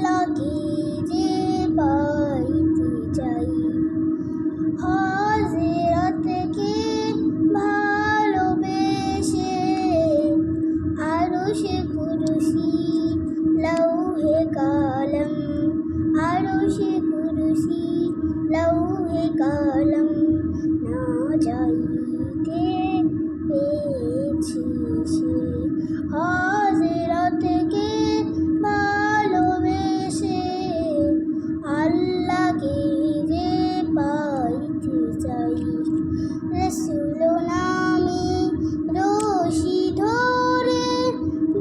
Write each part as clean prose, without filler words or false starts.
আল্লাহকে যে পাইতে চাই, হযরতকে ভালোবেসে আরশে কুরসি লৌহে কালাম, আরশে কুরসি লৌহে কালাম না যাইতে পেয়েছি সে। হযরতকে ভালোবেসে আল্লাহকে যে পাইতে চাই, রাসূল নামে রশি ধরে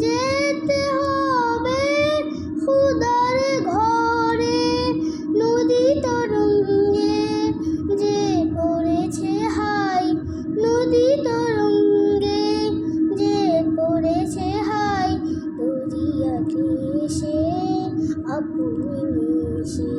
যেতে হবে খুদার ঘরে। নদী তরঙ্গে যে পড়েছে হাই, নদী তরঙ্গে যে পড়েছে হাই, দরিয়াতে সে আপনি মিশে।